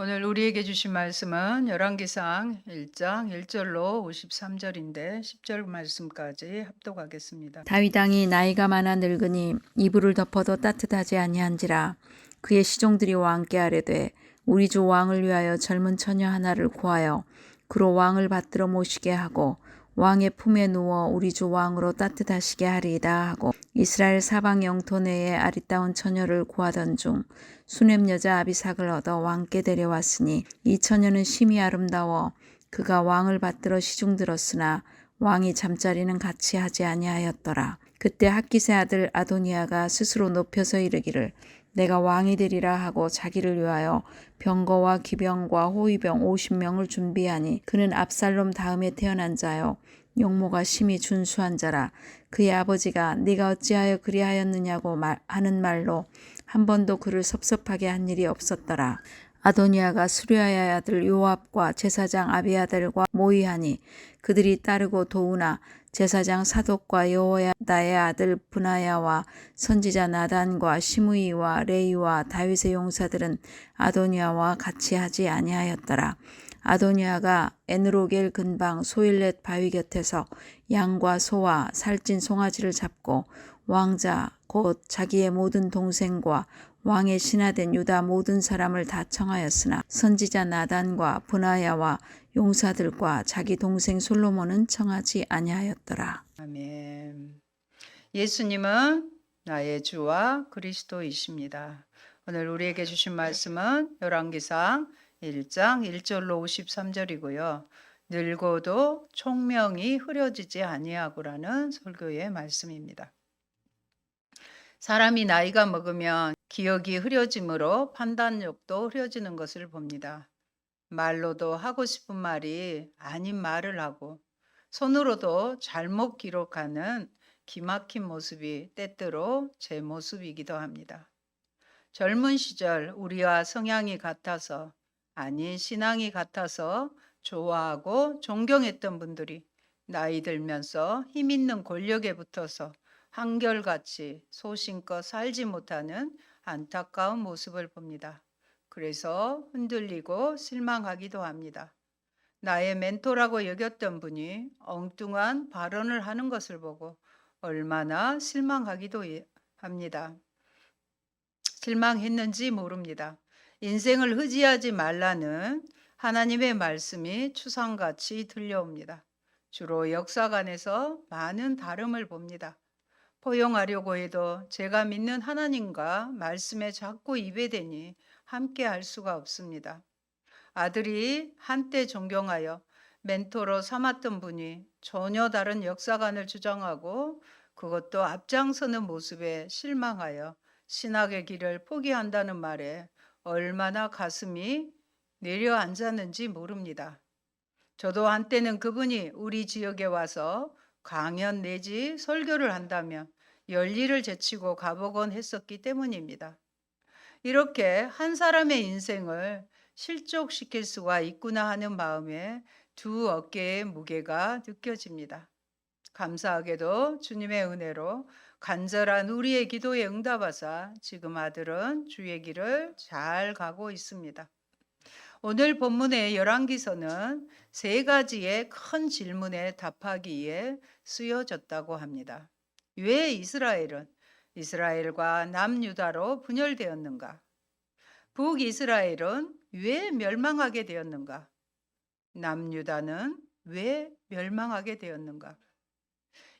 오늘 우리에게 주신 말씀은 열왕기상 1장 1절로 53절인데 10절 말씀까지 합독하겠습니다. 다윗 왕이 나이가 많아 늙으니 이불을 덮어도 따뜻하지 아니한지라. 그의 시종들이 왕께 아뢰되 우리 주 왕을 위하여 젊은 처녀 하나를 구하여 그로 왕을 받들어 모시게 하고 왕의 품에 누워 우리 주 왕으로 따뜻하시게 하리이다 하고 이스라엘 사방 영토 내에 아리따운 처녀를 구하던 중 수냄 여자 아비삭을 얻어 왕께 데려왔으니 이 처녀는 심히 아름다워 그가 왕을 받들어 시중들었으나 왕이 잠자리는 같이 하지 아니하였더라. 그때 학기세 아들 아도니아가 스스로 높여서 이르기를 내가 왕이 되리라 하고 자기를 위하여 병거와 기병과 호위병 50명을 준비하니 그는 압살롬 다음에 태어난 자요 용모가 심히 준수한 자라. 그의 아버지가 네가 어찌하여 그리하였느냐고 하는 말로 한 번도 그를 섭섭하게 한 일이 없었더라. 아도니아가 수르야의 아들 요압과 제사장 아비아달과 모의하니 그들이 따르고 도우나 제사장 사독과 여호야다의 아들 브나야와 선지자 나단과 시므이와 레이와 다윗의 용사들은 아도니아와 같이 하지 아니하였더라. 아도니아가 에느로겔 근방 소일렛 바위 곁에서 양과 소와 살찐 송아지를 잡고 왕자 곧 자기의 모든 동생과 왕의 신하된 유다 모든 사람을 다 청하였으나 선지자 나단과 브나야와 용사들과 자기 동생 솔로몬은 청하지 아니하였더라. 아멘. 예수님은 나의 주와 그리스도이십니다. 오늘 우리에게 주신 말씀은 열왕기상 1장 1절로 53절이고요. 늙어도 총명이 흐려지지 아니하고라는 설교의 말씀입니다. 사람이 나이가 먹으면 기억이 흐려지므로 판단력도 흐려지는 것을 봅니다. 말로도 하고 싶은 말이 아닌 말을 하고 손으로도 잘못 기록하는 기막힌 모습이 때때로 제 모습이기도 합니다. 젊은 시절 우리와 성향이 같아서 아니 신앙이 같아서 좋아하고 존경했던 분들이 나이 들면서 힘 있는 권력에 붙어서 한결같이 소신껏 살지 못하는 안타까운 모습을 봅니다. 그래서 흔들리고 실망하기도 합니다. 나의 멘토라고 여겼던 분이 엉뚱한 발언을 하는 것을 보고 얼마나 실망하기도 합니다. 실망했는지 모릅니다. 인생을 의지하지 말라는 하나님의 말씀이 추상같이 들려옵니다. 주로 역사관에서 많은 다름을 봅니다. 포용하려고 해도 제가 믿는 하나님과 말씀에 자꾸 입에 대니 함께 할 수가 없습니다. 아들이 한때 존경하여 멘토로 삼았던 분이 전혀 다른 역사관을 주장하고 그것도 앞장서는 모습에 실망하여 신학의 길을 포기한다는 말에 얼마나 가슴이 내려앉았는지 모릅니다. 저도 한때는 그분이 우리 지역에 와서 강연 내지 설교를 한다면 열일을 제치고 가보곤 했었기 때문입니다. 이렇게 한 사람의 인생을 실족시킬 수가 있구나 하는 마음에 두 어깨의 무게가 느껴집니다. 감사하게도 주님의 은혜로 간절한 우리의 기도에 응답하사 지금 아들은 주의 길을 잘 가고 있습니다. 오늘 본문의 열왕기서는 세 가지의 큰 질문에 답하기에 쓰여졌다고 합니다. 왜 이스라엘은 이스라엘과 남유다로 분열되었는가? 북이스라엘은 왜 멸망하게 되었는가? 남유다는 왜 멸망하게 되었는가?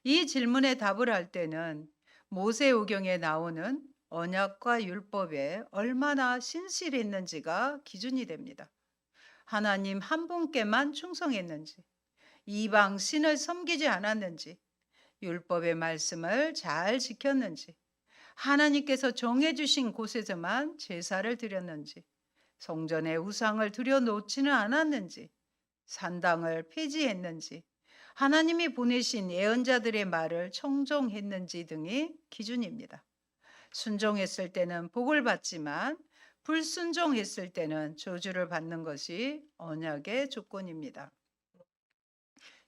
이 질문에 답을 할 때는 모세오경에 나오는 언약과 율법에 얼마나 신실했는지가 기준이 됩니다. 하나님 한 분께만 충성했는지, 이방 신을 섬기지 않았는지, 율법의 말씀을 잘 지켰는지, 하나님께서 정해주신 곳에서만 제사를 드렸는지, 성전에 우상을 들여놓지는 않았는지, 산당을 폐지했는지, 하나님이 보내신 예언자들의 말을 청종했는지 등이 기준입니다. 순종했을 때는 복을 받지만 불순종했을 때는 저주를 받는 것이 언약의 조건입니다.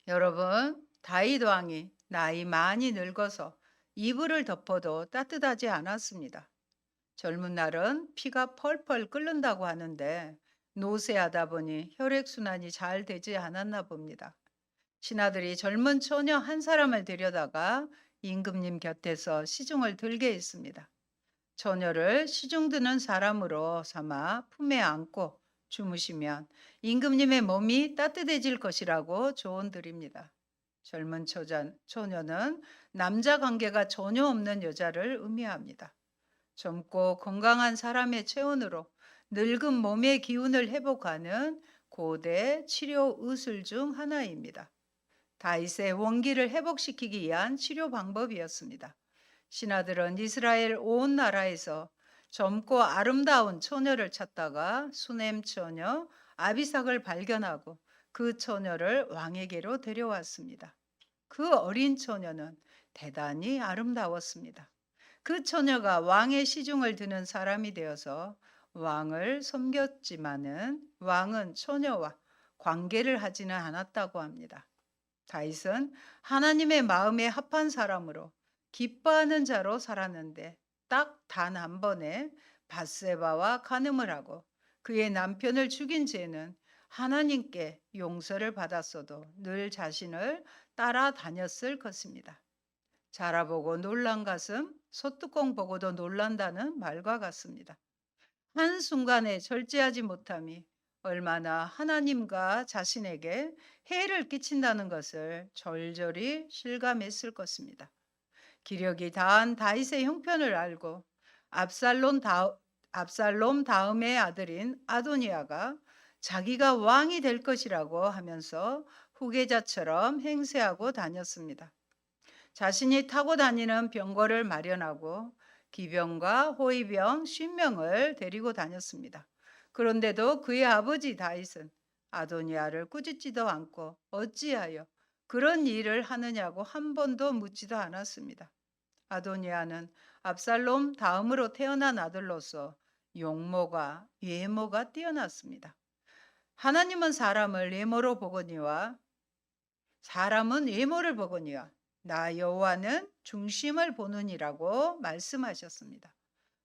여러분, 다윗 왕이 나이 많이 늙어서 이불을 덮어도 따뜻하지 않았습니다. 젊은 날은 피가 펄펄 끓는다고 하는데 노쇠하다 보니 혈액순환이 잘 되지 않았나 봅니다. 신하들이 젊은 처녀 한 사람을 데려다가 임금님 곁에서 시중을 들게 했습니다. 처녀를 시중 드는 사람으로 삼아 품에 안고 주무시면 임금님의 몸이 따뜻해질 것이라고 조언 드립니다. 젊은 처녀는 남자 관계가 전혀 없는 여자를 의미합니다. 젊고 건강한 사람의 체온으로 늙은 몸의 기운을 회복하는 고대 치료 의술 중 하나입니다. 다윗의 원기를 회복시키기 위한 치료 방법이었습니다. 신하들은 이스라엘 온 나라에서 젊고 아름다운 처녀를 찾다가 수넴 처녀 아비삭을 발견하고 그 처녀를 왕에게로 데려왔습니다. 그 어린 처녀는 대단히 아름다웠습니다. 그 처녀가 왕의 시중을 드는 사람이 되어서 왕을 섬겼지만은 왕은 처녀와 관계를 하지는 않았다고 합니다. 다윗은 하나님의 마음에 합한 사람으로 기뻐하는 자로 살았는데 딱 단 한 번에 밧세바와 간음을 하고 그의 남편을 죽인 죄는 하나님께 용서를 받았어도 늘 자신을 따라다녔을 것입니다. 자라보고 놀란 가슴, 소뚜껑 보고도 놀란다는 말과 같습니다. 한순간에 절제하지 못함이 얼마나 하나님과 자신에게 해를 끼친다는 것을 절절히 실감했을 것입니다. 기력이 다한 다윗의 형편을 알고 압살롬, 압살롬 다음의 아들인 아도니아가 자기가 왕이 될 것이라고 하면서 후계자처럼 행세하고 다녔습니다. 자신이 타고 다니는 병거를 마련하고 기병과 호위병 50명을 데리고 다녔습니다. 그런데도 그의 아버지 다윗은 아도니아를 꾸짖지도 않고 어찌하여 그런 일을 하느냐고 한 번도 묻지도 않았습니다. 아도니아는 압살롬 다음으로 태어난 아들로서 용모가 외모가 뛰어났습니다. 하나님은 사람은 외모를 보거니와 나 여호와는 중심을 보느니라고 말씀하셨습니다.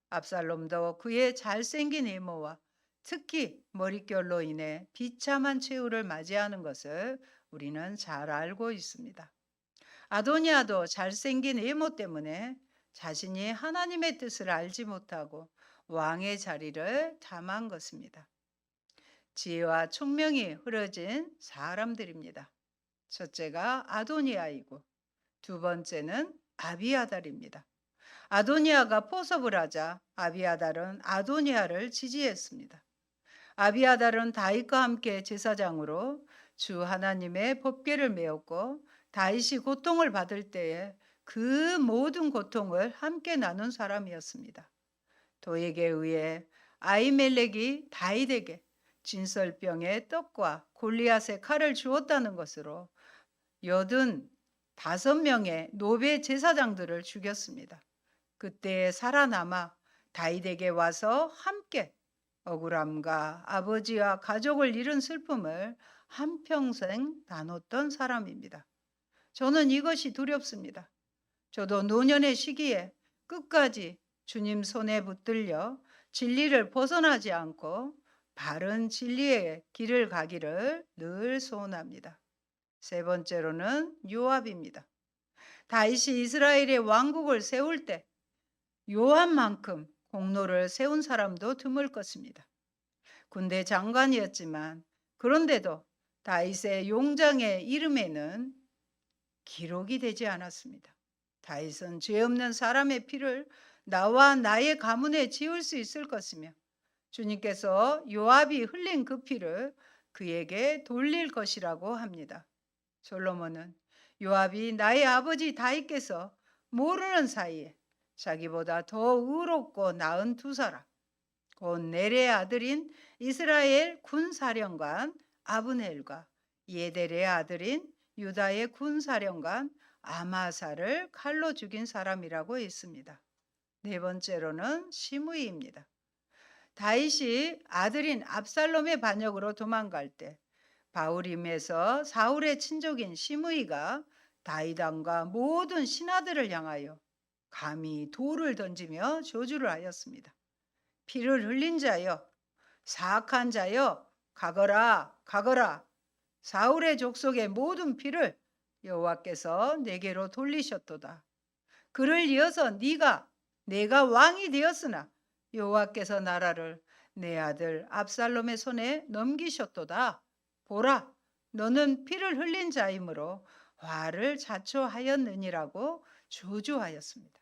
압살롬도 그의 잘생긴 외모와 특히 머릿결로 인해 비참한 최후를 맞이하는 것을 우리는 잘 알고 있습니다. 아도니아도 잘생긴 외모 때문에 자신이 하나님의 뜻을 알지 못하고 왕의 자리를 탐한 것입니다. 지혜와 총명이 흐려진 사람들입니다. 첫째가 아도니아이고 두 번째는 아비아달입니다. 아도니아가 포섭을 하자 아비아달은 아도니아를 지지했습니다. 아비아달은 다윗과 함께 제사장으로 주 하나님의 법궤를 메웠고 다윗이 고통을 받을 때에 그 모든 고통을 함께 나눈 사람이었습니다. 도에게 의해 아히멜렉이 다윗에게 진설병의 떡과 골리앗의 칼을 주었다는 것으로 85명의 노베 제사장들을 죽였습니다. 그때 살아남아 다윗에게 와서 함께 억울함과 아버지와 가족을 잃은 슬픔을 한평생 나눴던 사람입니다. 저는 이것이 두렵습니다. 저도 노년의 시기에 끝까지 주님 손에 붙들려 진리를 벗어나지 않고 바른 진리의 길을 가기를 늘 소원합니다. 세 번째로는 요압입니다. 다윗이 이스라엘의 왕국을 세울 때 요압만큼 공로를 세운 사람도 드물 것입니다. 군대 장관이었지만 그런데도 다윗의 용장의 이름에는 기록이 되지 않았습니다. 다윗은 죄 없는 사람의 피를 나와 나의 가문에 지을 수 있을 것이며 주님께서 요압이 흘린 그 피를 그에게 돌릴 것이라고 합니다. 솔로몬은 요압이 나의 아버지 다윗께서 모르는 사이에 자기보다 더 의롭고 나은 두 사람, 곧 넬의 아들인 이스라엘 군사령관 아브넬과 예델의 아들인 유다의 군사령관 아마사를 칼로 죽인 사람이라고 했습니다. 네 번째로는 시므이입니다. 다윗이 아들인 압살롬의 반역으로 도망갈 때 바울임에서 사울의 친족인 시므이가 다윗 왕과 모든 신하들을 향하여 감히 돌을 던지며 저주를 하였습니다. 피를 흘린 자여 사악한 자여, 가거라, 가거라. 사울의 족속의 모든 피를 여호와께서 내게로 돌리셨도다. 그를 이어서 내가 왕이 되었으나 여호와께서 나라를 내 아들 압살롬의 손에 넘기셨도다. 보라, 너는 피를 흘린 자이므로 화를 자초하였느니라고 저주하였습니다.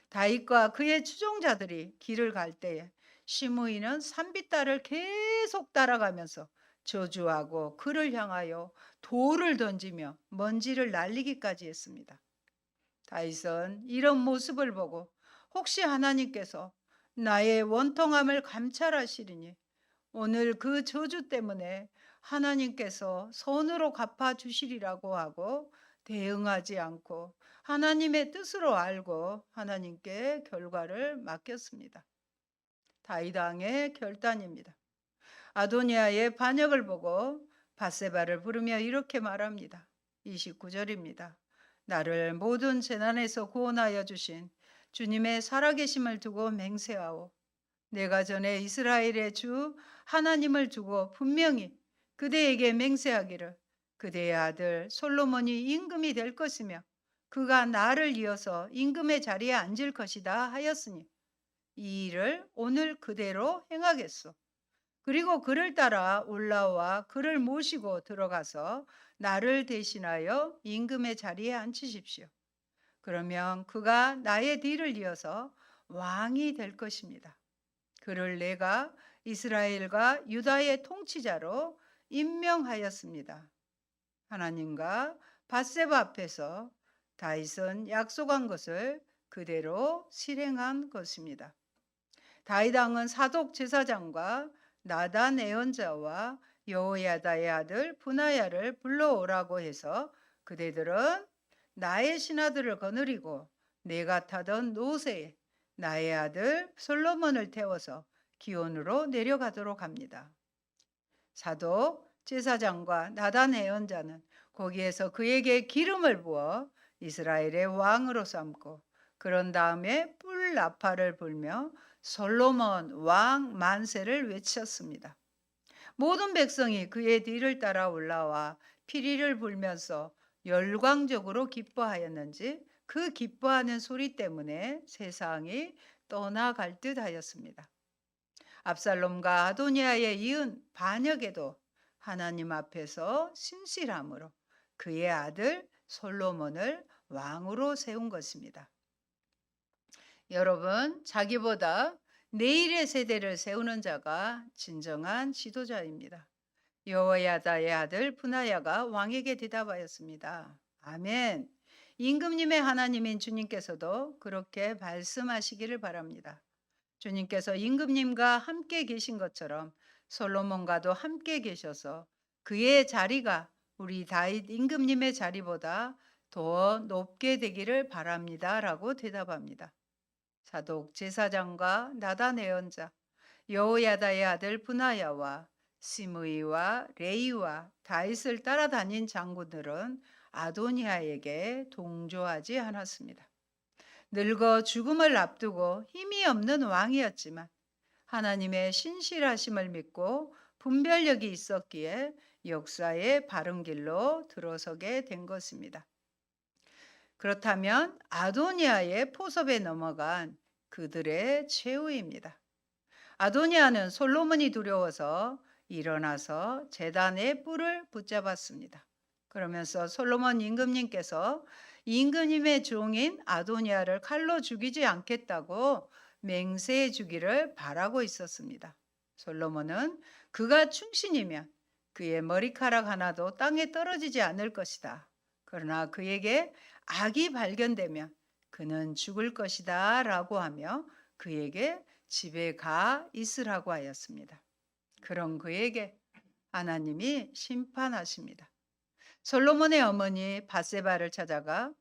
다윗과 그의 추종자들이 길을 갈 때에 시므이는 산비탈을 계속 따라가면서 저주하고 그를 향하여 돌을 던지며 먼지를 날리기까지 했습니다. 다윗은 이런 모습을 보고 혹시 하나님께서 나의 원통함을 감찰하시리니 오늘 그 저주 때문에 하나님께서 손으로 갚아주시리라고 하고 대응하지 않고 하나님의 뜻으로 알고 하나님께 결과를 맡겼습니다. 다윗 왕의 결단입니다. 아도니아의 반역을 보고 바세바를 부르며 이렇게 말합니다. 29절입니다. 나를 모든 재난에서 구원하여 주신 주님의 살아계심을 두고 맹세하오. 내가 전에 이스라엘의 주 하나님을 두고 분명히 그대에게 맹세하기를 그대의 아들 솔로몬이 임금이 될 것이며 그가 나를 이어서 임금의 자리에 앉을 것이다 하였으니 이 일을 오늘 그대로 행하겠소. 그리고 그를 따라 올라와 그를 모시고 들어가서 나를 대신하여 임금의 자리에 앉히십시오. 그러면 그가 나의 뒤를 이어서 왕이 될 것입니다. 그를 내가 이스라엘과 유다의 통치자로 임명하였습니다. 하나님과 밧세바 앞에서 다윗은 약속한 것을 그대로 실행한 것입니다. 다윗 왕은 사독 제사장과 나단 예언자와 여호야다의 아들 분하야를 불러오라고 해서 그대들은 나의 신하들을 거느리고 내가 타던 노새에 나의 아들 솔로몬을 태워서 기온으로 내려가도록 합니다. 사독 제사장과 나단 예언자는 거기에서 그에게 기름을 부어 이스라엘의 왕으로 삼고 그런 다음에 뿔 나팔을 불며 솔로몬 왕 만세를 외쳤습니다. 모든 백성이 그의 뒤를 따라 올라와 피리를 불면서 열광적으로 기뻐하였는지 그 기뻐하는 소리 때문에 세상이 떠나갈 듯 하였습니다. 압살롬과 아도니아의 이은 반역에도 하나님 앞에서 신실함으로 그의 아들 솔로몬을 왕으로 세운 것입니다. 여러분, 자기보다 내일의 세대를 세우는 자가 진정한 지도자입니다. 여호야다의 아들 분하야가 왕에게 대답하였습니다. 아멘. 임금님의 하나님인 주님께서도 그렇게 말씀하시기를 바랍니다. 주님께서 임금님과 함께 계신 것처럼 솔로몬과도 함께 계셔서 그의 자리가 우리 다윗 임금님의 자리보다 더 높게 되기를 바랍니다라고 대답합니다. 사독 제사장과 나단 예언자 여호야다의 아들 분하야와 시므이와 레이와 다윗을 따라다닌 장군들은 아도니아에게 동조하지 않았습니다. 늙어 죽음을 앞두고 힘이 없는 왕이었지만 하나님의 신실하심을 믿고 분별력이 있었기에 역사의 바른 길로 들어서게 된 것입니다. 그렇다면 아도니아의 포섭에 넘어간 그들의 최후입니다. 아도니아는 솔로몬이 두려워서 일어나서 제단의 뿔을 붙잡았습니다. 그러면서 솔로몬 임금님께서 임금님의 종인 아도니아를 칼로 죽이지 않겠다고 맹세해 주기를 바라고 있었습니다. 솔로몬은 그가 충신이면 그의 머리카락 하나도 땅에 떨어지지 않을 것이다. 그러나 그에게 악이 발견되면 그는 죽을 것이다 라고 하며 그에게 집에 가 있으라고 하였습니다. 그런 그에게 하나님이 심판하십니다. 솔로몬의 어머니 밧세바를 찾아가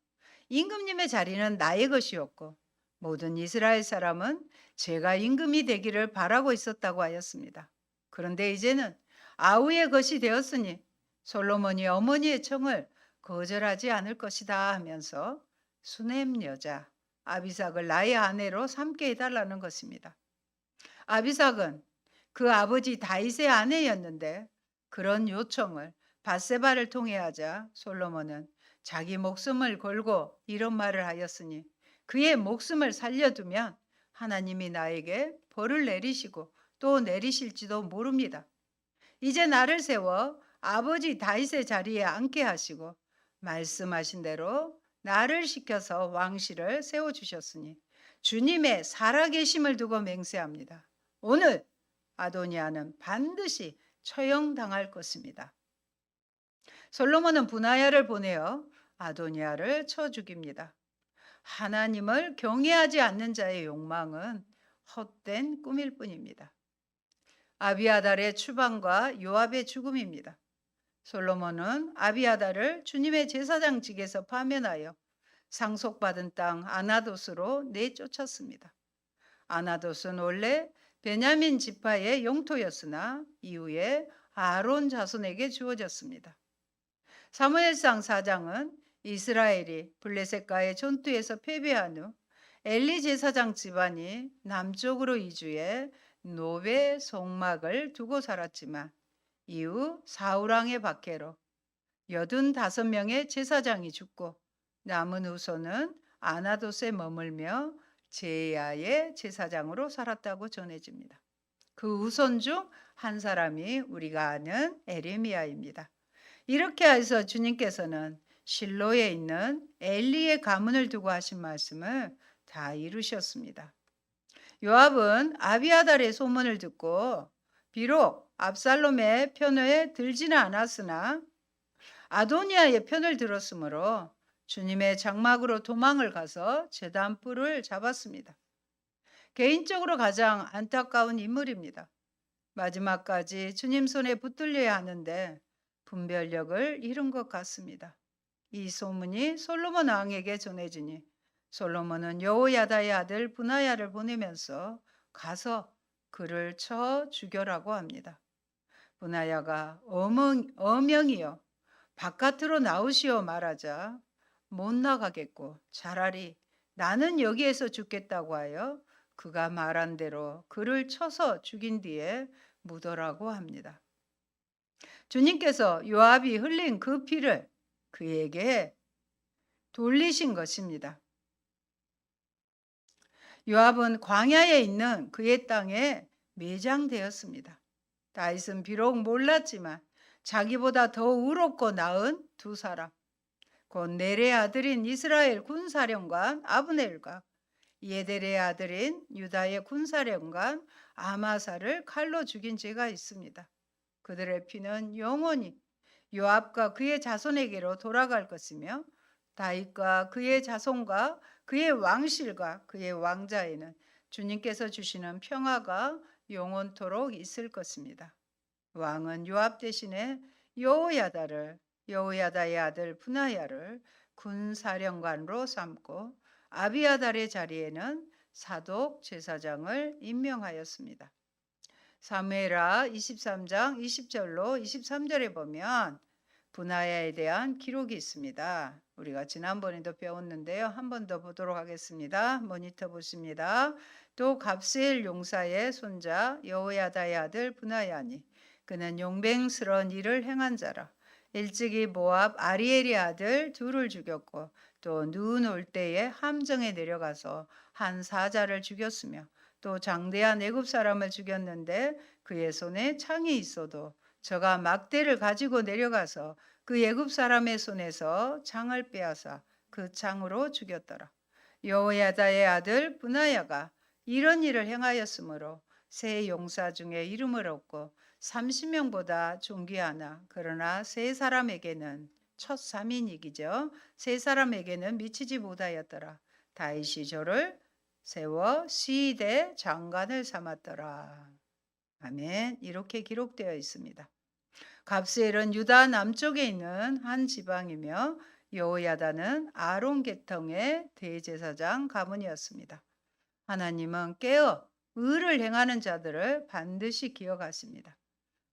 임금님의 자리는 나의 것이었고 모든 이스라엘 사람은 제가 임금이 되기를 바라고 있었다고 하였습니다. 그런데 이제는 아우의 것이 되었으니 솔로몬이 어머니의 청을 거절하지 않을 것이다 하면서 수넴 여자 아비삭을 나의 아내로 삼게 해달라는 것입니다. 아비삭은 그 아버지 다윗의 아내였는데 그런 요청을 밧세바를 통해 하자 솔로몬은 자기 목숨을 걸고 이런 말을 하였으니 그의 목숨을 살려두면 하나님이 나에게 벌을 내리시고 또 내리실지도 모릅니다. 이제 나를 세워 아버지 다윗의 자리에 앉게 하시고 말씀하신 대로 나를 시켜서 왕실을 세워 주셨으니 주님의 살아계심을 두고 맹세합니다. 오늘 아도니아는 반드시 처형당할 것입니다. 솔로몬은 분하야를 보내어 아도니아를 쳐 죽입니다. 하나님을 경외하지 않는 자의 욕망은 헛된 꿈일 뿐입니다. 아비아달의 추방과 요압의 죽음입니다. 솔로몬은 아비아달을 주님의 제사장직에서 파면하여 상속받은 땅 아나돗으로 내쫓았습니다. 아나돗은 원래 베냐민 지파의 영토였으나 이후에 아론 자손에게 주어졌습니다. 사무엘상 4장은 이스라엘이 블레셋과의 전투에서 패배한 후 엘리 제사장 집안이 남쪽으로 이주해 노베 속막을 두고 살았지만 이후 사울왕의 박해로 85명의 제사장이 죽고 남은 후손은 아나돗에 머물며 제야의 제사장으로 살았다고 전해집니다. 그 후손 중 한 사람이 우리가 아는 에레미야입니다. 이렇게 해서 주님께서는 실로에 있는 엘리의 가문을 두고 하신 말씀을 다 이루셨습니다. 요압은 아비아달의 소문을 듣고 비록 압살롬의 편에 들지는 않았으나 아도니아의 편을 들었으므로 주님의 장막으로 도망을 가서 제단불을 잡았습니다. 개인적으로 가장 안타까운 인물입니다. 마지막까지 주님 손에 붙들려야 하는데 분별력을 잃은 것 같습니다. 이 소문이 솔로몬 왕에게 전해지니 솔로몬은 여호야다의 아들 분하야를 보내면서 가서 그를 쳐 죽여라고 합니다. 분하야가 어명이여 바깥으로 나오시어 말하자 못 나가겠고 차라리 나는 여기에서 죽겠다고 하여 그가 말한 대로 그를 쳐서 죽인 뒤에 묻어라고 합니다. 주님께서 요압이 흘린 그 피를 그에게 돌리신 것입니다. 요압은 광야에 있는 그의 땅에 매장되었습니다. 다윗은 비록 몰랐지만 자기보다 더 의롭고 나은 두 사람, 곧 넬의 아들인 이스라엘 군사령관 아브넬과 예델의 아들인 유다의 군사령관 아마사를 칼로 죽인 죄가 있습니다. 그들의 피는 영원히 요압과 그의 자손에게로 돌아갈 것이며 다윗과 그의 자손과 그의 왕실과 그의 왕자에는 주님께서 주시는 평화가 영원토록 있을 것입니다. 왕은 요압 대신에 여호야다의 아들 분하야를 군사령관으로 삼고 아비아달의 자리에는 사독 제사장을 임명하였습니다. 사무엘하 23장 20절로 23절에 보면 분하야에 대한 기록이 있습니다. 우리가 지난번에도 배웠는데요. 한 번 더 보도록 하겠습니다. 모니터 보십니다. 또 갑스엘 용사의 손자 여호야다의 아들 분하야니 그는 용맹스러운 일을 행한 자라. 일찍이 모압 아리엘의 아들 둘을 죽였고 또 눈 올 때에 함정에 내려가서 한 사자를 죽였으며 또 장대한 애굽 사람을 죽였는데 그의 손에 창이 있어도 저가 막대를 가지고 내려가서 그 애굽 사람의 손에서 창을 빼앗아 그 창으로 죽였더라. 여호야다의 아들 분하야가 이런 일을 행하였으므로 세 용사 중에 이름을 얻고 30명보다 존귀하나 그러나 세 사람에게는 첫 3인이기죠. 세 사람에게는 미치지 못하였더라. 다윗이 저를 세워 시대 장관을 삼았더라. 아멘. 이렇게 기록되어 있습니다. 갑스엘은 유다 남쪽에 있는 한 지방이며 여호야다는 아론 계통의 대제사장 가문이었습니다. 하나님은 깨어 의를 행하는 자들을 반드시 기억하십니다.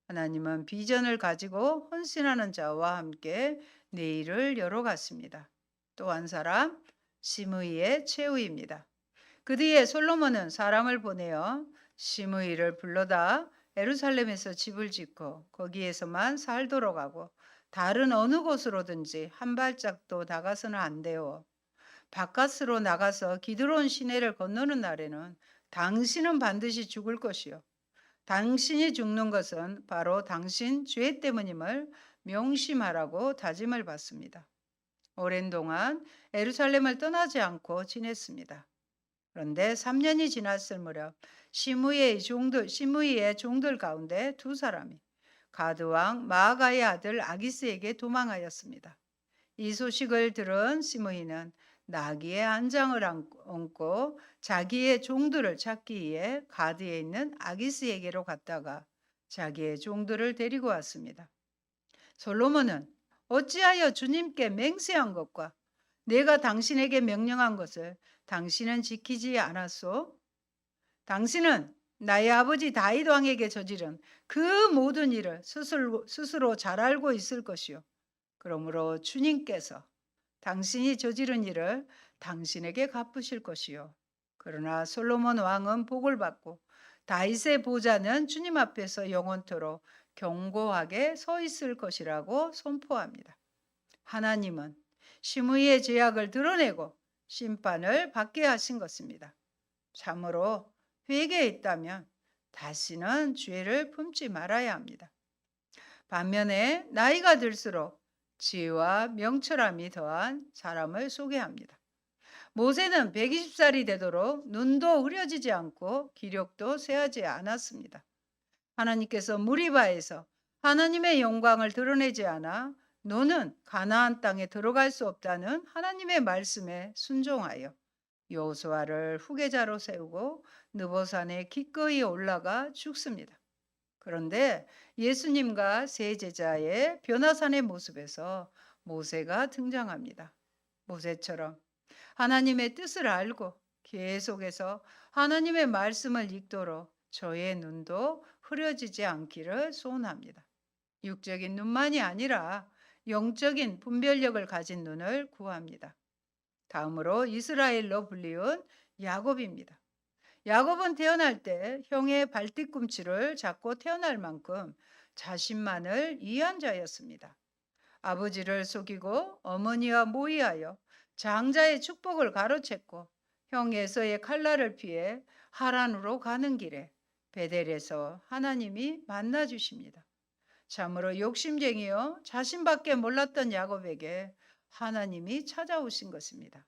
하나님은 비전을 가지고 헌신하는 자와 함께 내일을 열어갔습니다. 또 한 사람 시므이의 최후입니다. 그 뒤에 솔로몬은 사람을 보내어 시므이를 불러다 예루살렘에서 집을 짓고 거기에서만 살도록 하고 다른 어느 곳으로든지 한 발짝도 나가서는 안 돼요. 바깥으로 나가서 기드론 시내를 건너는 날에는 당신은 반드시 죽을 것이요. 당신이 죽는 것은 바로 당신 죄 때문임을 명심하라고 다짐을 받습니다. 오랜 동안 예루살렘을 떠나지 않고 지냈습니다. 그런데 3년이 지났을 무렵 시므이의 종들 가운데 두 사람이 가드 왕 마아가의 아들 아기스에게 도망하였습니다. 이 소식을 들은 시므이는 나귀의 안장을 얹고 자기의 종들을 찾기 위해 가드에 있는 아기스에게로 갔다가 자기의 종들을 데리고 왔습니다. 솔로몬은 어찌하여 주님께 맹세한 것과 내가 당신에게 명령한 것을 당신은 지키지 않았소? 당신은 나의 아버지 다윗 왕에게 저지른 그 모든 일을 스스로 잘 알고 있을 것이요. 그러므로 주님께서 당신이 저지른 일을 당신에게 갚으실 것이요. 그러나 솔로몬 왕은 복을 받고 다윗의 보좌는 주님 앞에서 영원토록 견고하게 서 있을 것이라고 선포합니다. 하나님은 시므이의 죄악을 드러내고 심판을 받게 하신 것입니다. 참으로 회개했다면 다시는 죄를 품지 말아야 합니다. 반면에 나이가 들수록 지혜와 명철함이 더한 사람을 소개합니다. 모세는 120살이 되도록 눈도 흐려지지 않고 기력도 쇠하지 않았습니다. 하나님께서 무리바에서 하나님의 영광을 드러내지 않아 너는 가나안 땅에 들어갈 수 없다는 하나님의 말씀에 순종하여 여호수아를 후계자로 세우고 느보산에 기꺼이 올라가 죽습니다. 그런데 예수님과 세 제자의 변화산의 모습에서 모세가 등장합니다. 모세처럼 하나님의 뜻을 알고 계속해서 하나님의 말씀을 읽도록 저의 눈도 흐려지지 않기를 소원합니다. 육적인 눈만이 아니라 영적인 분별력을 가진 눈을 구합니다. 다음으로 이스라엘로 불리운 야곱입니다. 야곱은 태어날 때 형의 발뒤꿈치를 잡고 태어날 만큼 자신만을 이해한 자였습니다. 아버지를 속이고 어머니와 모의하여 장자의 축복을 가로챘고 형 에서의 칼날을 피해 하란으로 가는 길에 베델에서 하나님이 만나 주십니다. 참으로 욕심쟁이요 자신밖에 몰랐던 야곱에게 하나님이 찾아오신 것입니다.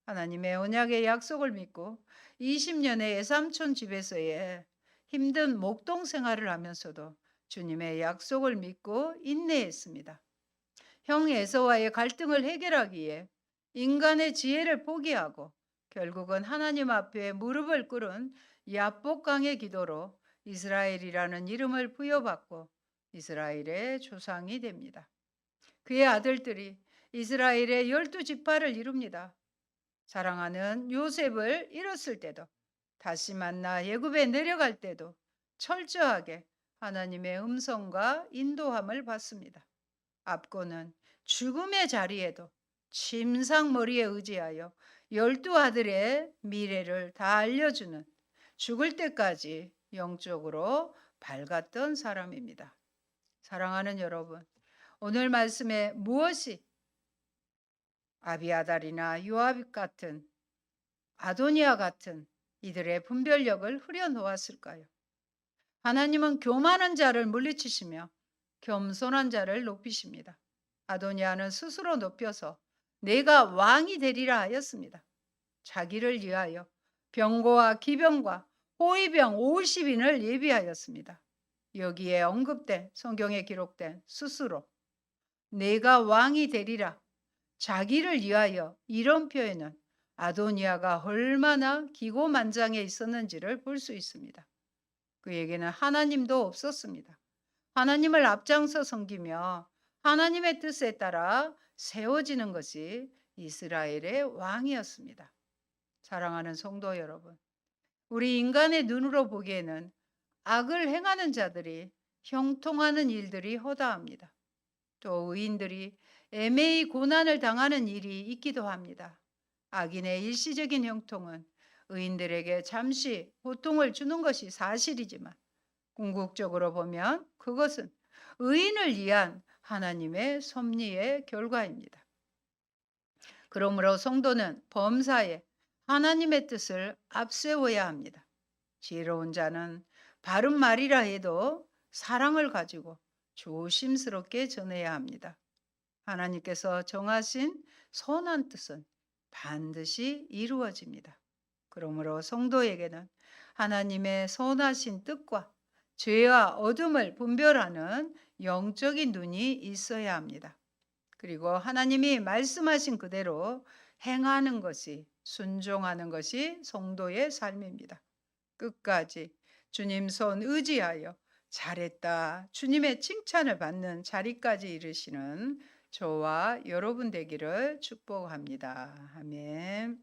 하나님의 언약의 약속을 믿고 20년의 애삼촌 집에서의 힘든 목동 생활을 하면서도 주님의 약속을 믿고 인내했습니다. 형 에서와의 갈등을 해결하기 위해 인간의 지혜를 포기하고 결국은 하나님 앞에 무릎을 꿇은 야복강의 기도로 이스라엘이라는 이름을 부여받고 이스라엘의 조상이 됩니다. 그의 아들들이 이스라엘의 12지파를 이룹니다. 사랑하는 요셉을 잃었을 때도 다시 만나 애굽에 내려갈 때도 철저하게 하나님의 음성과 인도함을 받습니다. 압고는 죽음의 자리에도 침상머리에 의지하여 12아들의 미래를 다 알려주는 죽을 때까지 영적으로 밝았던 사람입니다. 사랑하는 여러분, 오늘 말씀에 무엇이 아비아달이나 요압 같은 아도니아 같은 이들의 분별력을 흐려놓았을까요? 하나님은 교만한 자를 물리치시며 겸손한 자를 높이십니다. 아도니아는 스스로 높여서 내가 왕이 되리라 하였습니다. 자기를 위하여 병거와 기병과 호위병 50인을 예비하였습니다. 여기에 언급된 성경에 기록된 스스로 내가 왕이 되리라 자기를 위하여 이런 표현은 아도니아가 얼마나 기고만장해 있었는지를 볼 수 있습니다. 그에게는 하나님도 없었습니다. 하나님을 앞장서 섬기며 하나님의 뜻에 따라 세워지는 것이 이스라엘의 왕이었습니다. 사랑하는 성도 여러분, 우리 인간의 눈으로 보기에는 악을 행하는 자들이 형통하는 일들이 허다합니다. 또 의인들이 애매히 고난을 당하는 일이 있기도 합니다. 악인의 일시적인 형통은 의인들에게 잠시 고통을 주는 것이 사실이지만 궁극적으로 보면 그것은 의인을 위한 하나님의 섭리의 결과입니다. 그러므로 성도는 범사에 하나님의 뜻을 앞세워야 합니다. 지혜로운 자는 바른 말이라 해도 사랑을 가지고 조심스럽게 전해야 합니다. 하나님께서 정하신 선한 뜻은 반드시 이루어집니다. 그러므로 성도에게는 하나님의 선하신 뜻과 죄와 어둠을 분별하는 영적인 눈이 있어야 합니다. 그리고 하나님이 말씀하신 그대로 행하는 것이, 순종하는 것이 성도의 삶입니다. 끝까지 주님 손 의지하여 잘했다, 주님의 칭찬을 받는 자리까지 이르시는 저와 여러분 되기를 축복합니다. 아멘.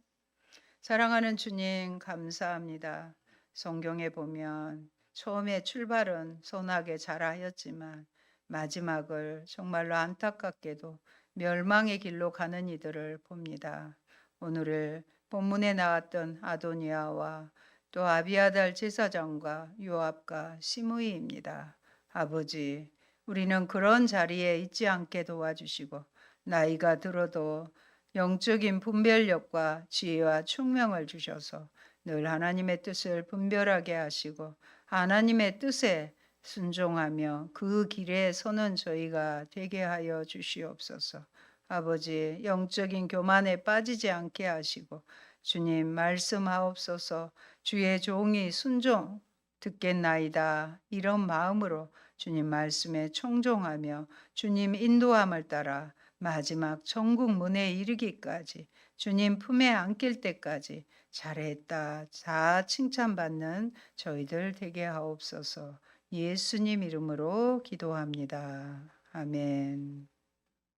사랑하는 주님, 감사합니다. 성경에 보면 처음에 출발은 선하게 잘하였지만 마지막을 정말로 안타깝게도 멸망의 길로 가는 이들을 봅니다. 오늘을 본문에 나왔던 아도니아와 또 아비아달 제사장과 요압과 시므이입니다. 아버지, 우리는 그런 자리에 있지 않게 도와주시고 나이가 들어도 영적인 분별력과 지혜와 총명을 주셔서 늘 하나님의 뜻을 분별하게 하시고 하나님의 뜻에 순종하며 그 길에 서는 저희가 되게 하여 주시옵소서. 아버지, 영적인 교만에 빠지지 않게 하시고 주님 말씀하옵소서. 주의 종이 순종 듣겠나이다. 이런 마음으로 주님 말씀에 청종하며 주님 인도함을 따라 마지막 천국 문에 이르기까지 주님 품에 안길 때까지 잘했다, 다 칭찬받는 저희들 되게 하옵소서. 예수님 이름으로 기도합니다. 아멘.